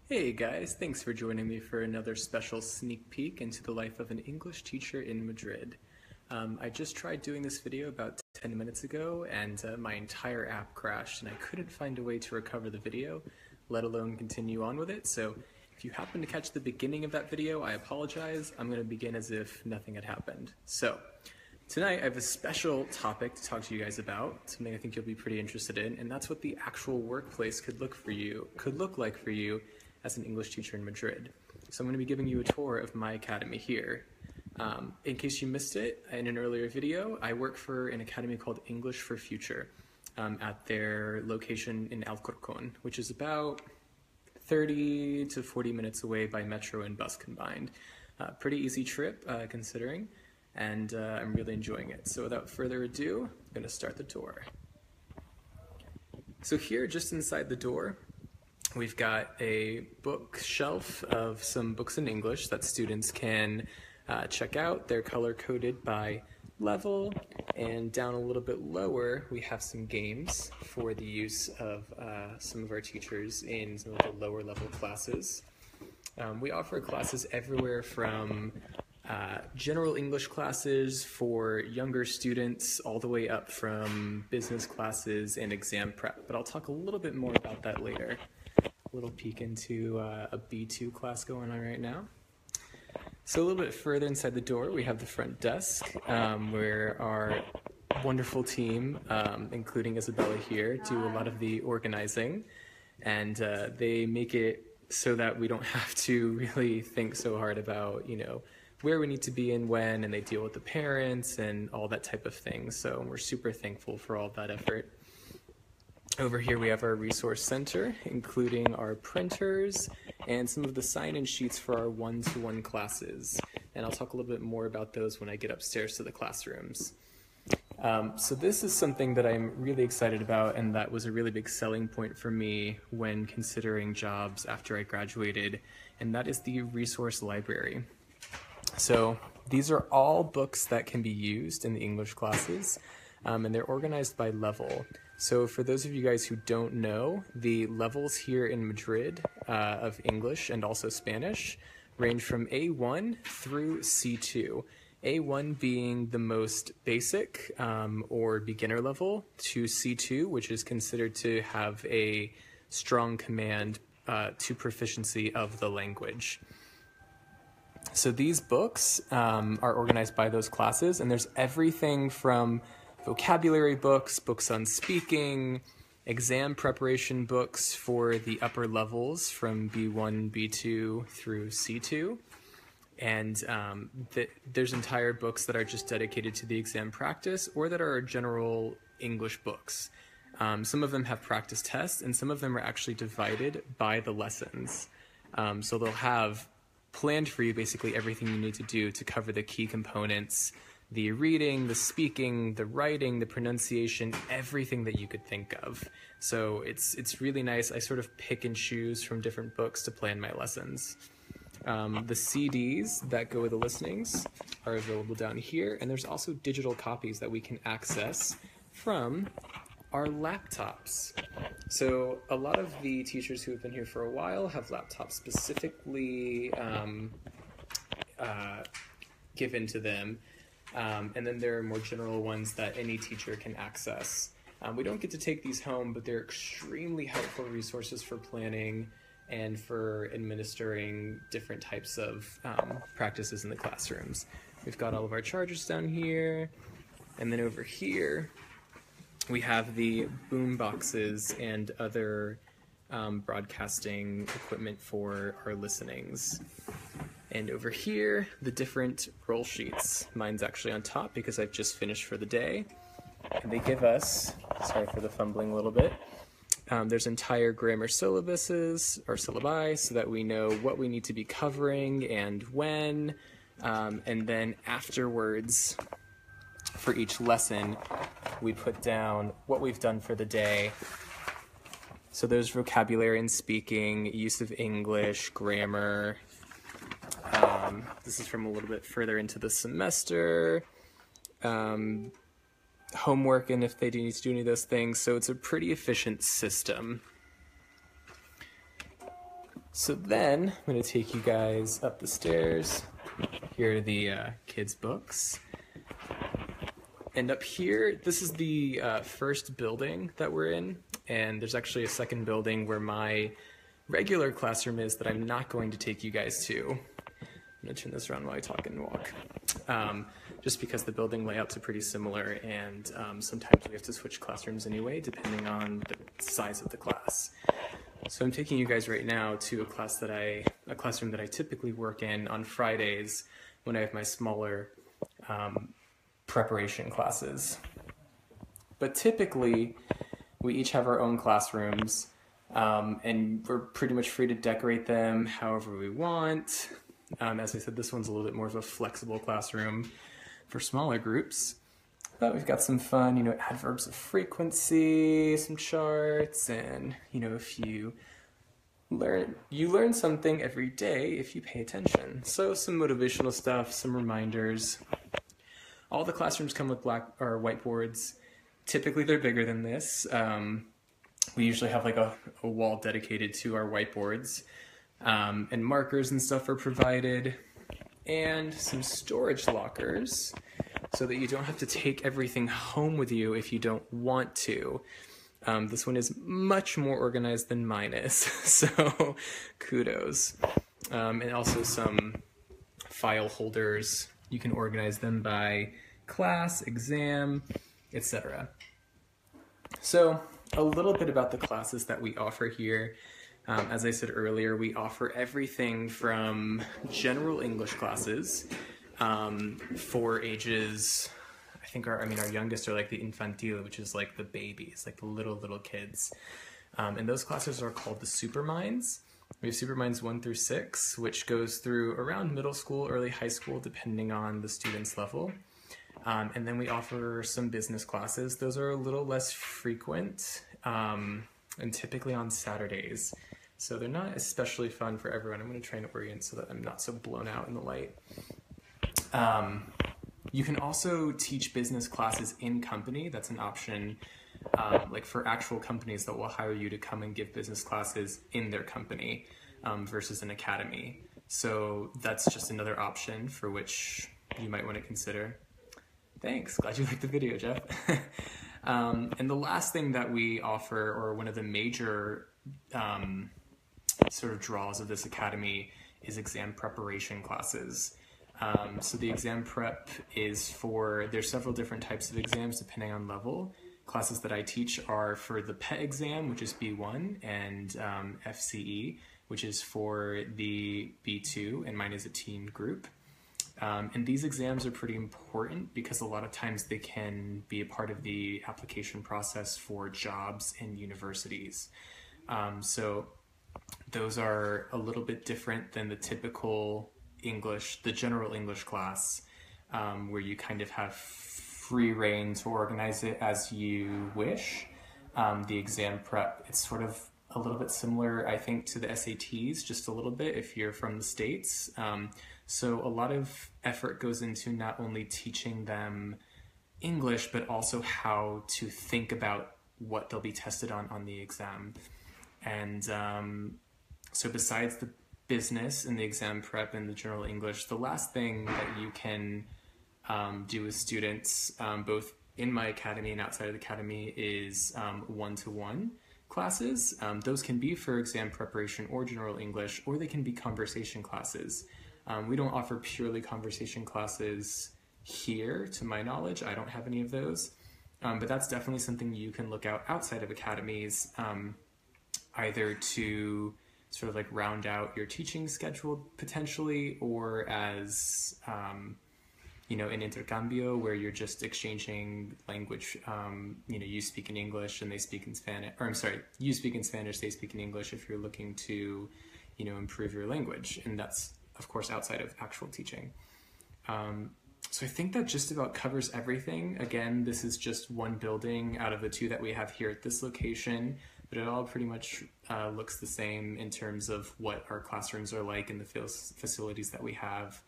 Hey guys, thanks for joining me for another special sneak peek into the life of an English teacher in Madrid. I just tried doing this video about 10 minutes ago and my entire app crashed and I couldn't find a way to recover the video, let alone continue on with it. So if you happen to catch the beginning of that video, I apologize. I'm going to begin as if nothing had happened. So tonight I have a special topic to talk to you guys about, something I think you'll be pretty interested in, and that's what the actual workplace could look like for you as an English teacher in Madrid. So I'm going to be giving you a tour of my academy here. In case you missed it in an earlier video, I work for an academy called English for Future at their location in Alcorcón, which is about 30 to 40 minutes away by metro and bus combined. Pretty easy trip considering, and I'm really enjoying it. So without further ado, I'm going to start the tour. So here, just inside the door, we've got a bookshelf of some books in English that students can check out. They're color-coded by level, and down a little bit lower we have some games for the use of some of our teachers in some of the lower level classes. We offer classes everywhere from general English classes for younger students all the way up from business classes and exam prep, but I'll talk a little bit more about that later. A little peek into a B2 class going on right now. So a little bit further inside the door, we have the front desk, where our wonderful team, including Isabella here, do a lot of the organizing, and they make it so that we don't have to really think so hard about, where we need to be and when, and they deal with the parents and all that type of thing. So we're super thankful for all that effort. Over here we have our resource center, including our printers and some of the sign-in sheets for our one-to-one classes. And I'll talk a little bit more about those when I get upstairs to the classrooms. So this is something that I'm really excited about, and that was a really big selling point for me when considering jobs after I graduated, and that is the resource library. So these are all books that can be used in the English classes, and they're organized by level. So for those of you guys who don't know, the levels here in Madrid of English and also Spanish range from A1 through C2. A1 being the most basic or beginner level, to C2, which is considered to have a strong command to proficiency of the language. So these books are organized by those classes, and there's everything from vocabulary books, books on speaking, exam preparation books for the upper levels from B1, B2 through C2. And there's entire books that are just dedicated to the exam practice or that are general English books. Some of them have practice tests, and some of them are actually divided by the lessons. So they'll have planned for you basically everything you need to do to cover the key components: the reading, the speaking, the writing, the pronunciation, everything that you could think of. So it's really nice. I sort of pick and choose from different books to plan my lessons. The CDs that go with the listenings are available down here, and there's also digital copies that we can access from our laptops. So a lot of the teachers who have been here for a while have laptops specifically given to them. And then there are more general ones that any teacher can access. We don't get to take these home, but they're extremely helpful resources for planning and for administering different types of practices in the classrooms. We've got all of our chargers down here, and then over here we have the boom boxes and other broadcasting equipment for our listenings. And over here, the different roll sheets. Mine's actually on top because I've just finished for the day. And they give us, sorry for the fumbling a little bit, there's entire grammar syllabuses, or syllabi, so that we know what we need to be covering and when. And then afterwards, for each lesson, we put down what we've done for the day. So there's vocabulary and speaking, use of English, grammar. This is from a little bit further into the semester, homework, and if they do need to do any of those things. So it's a pretty efficient system. So then I'm going to take you guys up the stairs. Here are the kids' books. And up here, this is the first building that we're in, and there's actually a second building where my regular classroom is that I'm not going to take you guys to. I'm going to turn this around while I talk and walk. Just because the building layouts are pretty similar, and sometimes we have to switch classrooms anyway, depending on the size of the class. So I'm taking you guys right now to a classroom that I typically work in on Fridays when I have my smaller preparation classes. But typically, we each have our own classrooms, and we're pretty much free to decorate them however we want. As I said, this one's a little bit more of a flexible classroom for smaller groups. But we've got some fun, adverbs of frequency, some charts, and, if you learn something every day if you pay attention. So some motivational stuff, some reminders. All the classrooms come with black or whiteboards. Typically they're bigger than this. We usually have like a wall dedicated to our whiteboards. And markers and stuff are provided. And some storage lockers so that you don't have to take everything home with you if you don't want to. This one is much more organized than mine is, so kudos. And also some file holders. You can organize them by class, exam, etc. So a little bit about the classes that we offer here. As I said earlier, we offer everything from general English classes for ages, I think our youngest are like the infantil, which is like the babies, like the little kids. And those classes are called the Superminds. We have Superminds 1 through 6, which goes through around middle school, early high school, depending on the student's level. And then we offer some business classes. Those are a little less frequent and typically on Saturdays. So they're not especially fun for everyone. I'm going to try and orient so that I'm not so blown out in the light. You can also teach business classes in company. That's an option, like for actual companies that will hire you to come and give business classes in their company versus an academy. So that's just another option for which you might want to consider. Thanks. Glad you liked the video, Jeff. And the last thing that we offer, or one of the major sort of draws of this academy, is exam preparation classes. So the exam prep is there's several different types of exams depending on level. Classes that I teach are for the PET exam, which is B1, and FCE, which is for the B2, and mine is a teen group. And these exams are pretty important because a lot of times they can be a part of the application process for jobs in universities. So those are a little bit different than the typical English, the general English class, where you kind of have free reign to organize it as you wish. The exam prep, it's sort of a little bit similar, I think, to the SATs, just a little bit if you're from the States. So a lot of effort goes into not only teaching them English, but also how to think about what they'll be tested on the exam. And so besides the business and the exam prep and the general English, the last thing that you can do with students, both in my academy and outside of the academy, is one-to-one classes. Those can be for exam preparation or general English, or they can be conversation classes. We don't offer purely conversation classes here, to my knowledge. I don't have any of those, but that's definitely something you can look out outside of academies, either to sort of like round out your teaching schedule potentially, or as an intercambio where you're just exchanging language. You speak in English and they speak in Spanish, or I'm sorry, you speak in Spanish, they speak in English if you're looking to, improve your language. And that's, of course, outside of actual teaching. So I think that just about covers everything. Again, this is just one building out of the two that we have here at this location, but it all pretty much looks the same in terms of what our classrooms are like and the facilities that we have.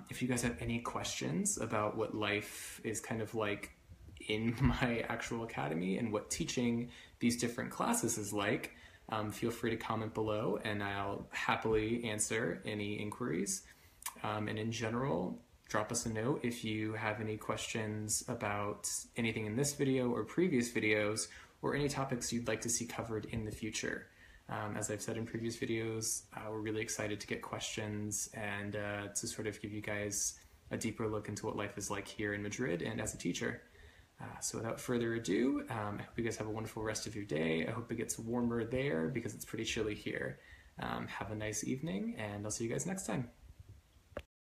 If you guys have any questions about what life is kind of like in my actual academy and what teaching these different classes is like, feel free to comment below and I'll happily answer any inquiries. And in general, drop us a note if you have any questions about anything in this video or previous videos, or any topics you'd like to see covered in the future. As I've said in previous videos, we're really excited to get questions and to sort of give you guys a deeper look into what life is like here in Madrid and as a teacher. So without further ado, I hope you guys have a wonderful rest of your day. I hope it gets warmer there because it's pretty chilly here. Have a nice evening, and I'll see you guys next time.